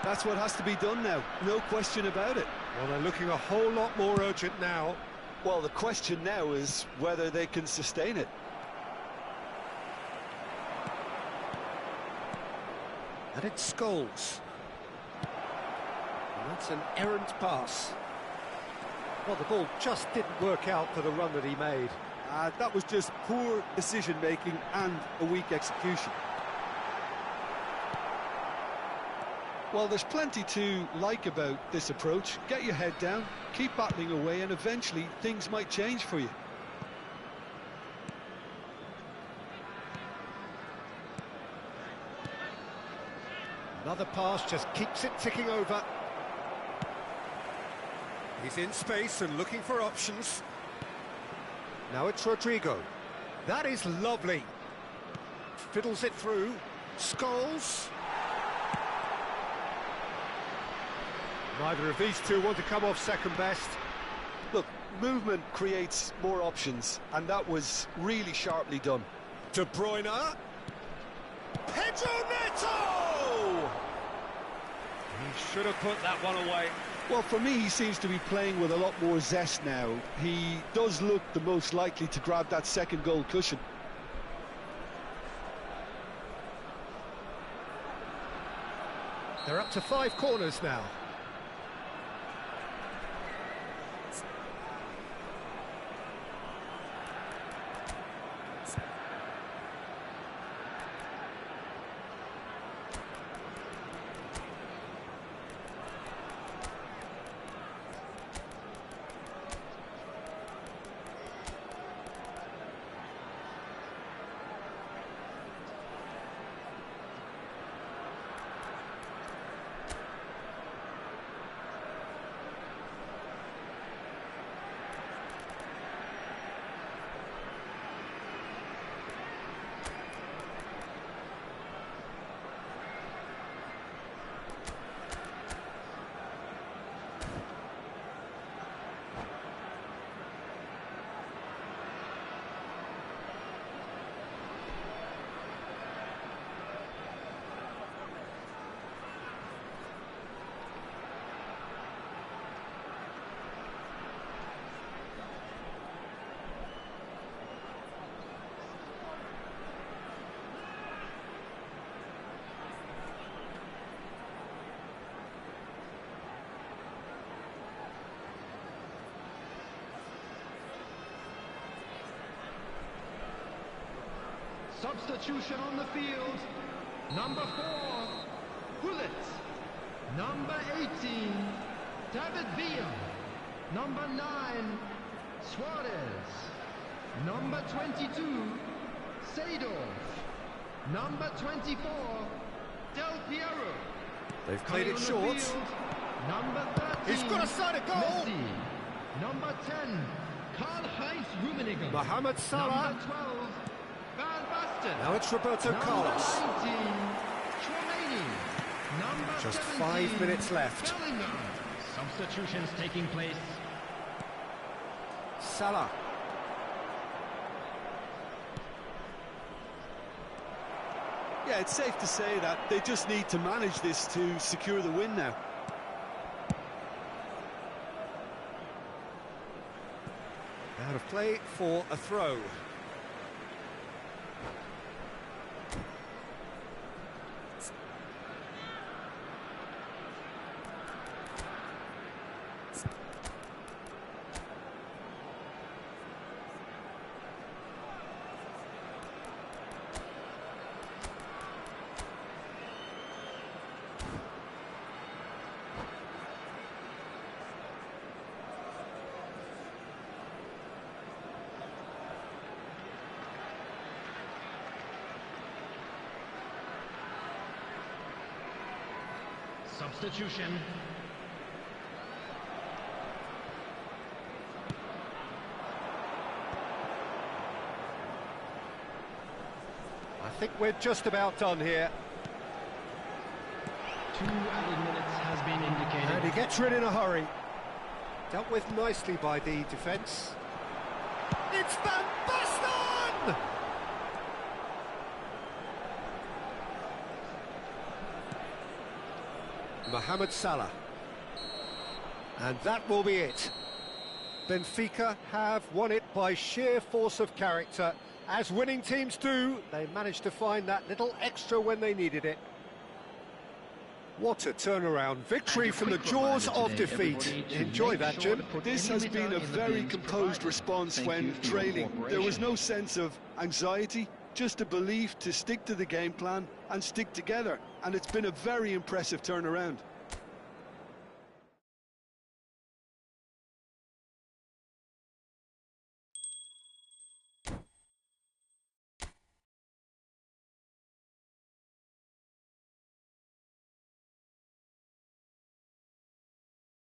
That's what has to be done now, no question about it. Well, they're looking a whole lot more urgent now. Well, the question now is whether they can sustain it. And it's Scholes. And that's an errant pass. Well, the ball just didn't work out for the run that he made. That was just poor decision-making and a weak execution. Well, there's plenty to like about this approach. Get your head down, keep battling away, and eventually things might change for you. Another pass just keeps it ticking over. He's in space and looking for options. Now it's Rodrigo. That is lovely. Fiddles it through. Scholes. Neither of these two want to come off second best. Look, movement creates more options, and that was really sharply done. De Bruyne. Pedro Neto! He should have put that one away. Well, for me, he seems to be playing with a lot more zest now. He does look the most likely to grab that second goal cushion. They're up to 5 corners now. Substitution on the field. Number 4, Gullit. Number 18, David Villa. Number 9, Suarez. Number 22, Seedorf. Number 24, Del Piero. They've played it short. Number 13, He's got a side of goal. Messi. Number 10, Karl-Heinz Rummenigge. Mohamed Salah. Number 12, Van Basten. Now it's Roberto Carlos. Number 19, Chouameni. Number Just 17, 5 minutes left. Bellingham. Substitutions taking place. Salah. Yeah, it's safe to say that they just need to manage this to secure the win now. Out of play for a throw. Substitution. I think we're just about done here. 2 added minutes has been indicated. And he gets rid in a hurry. Dealt with nicely by the defence. It's Van Basten! Mohamed Salah. And that will be it. Benfica have won it by sheer force of character. As winning teams do, they managed to find that little extra when they needed it. What a turnaround. Victory from the jaws of defeat. Enjoy that, Jim. This has been a very composed response when trailing. There was no sense of anxiety, just a belief to stick to the game plan and stick together. And it's been a very impressive turnaround.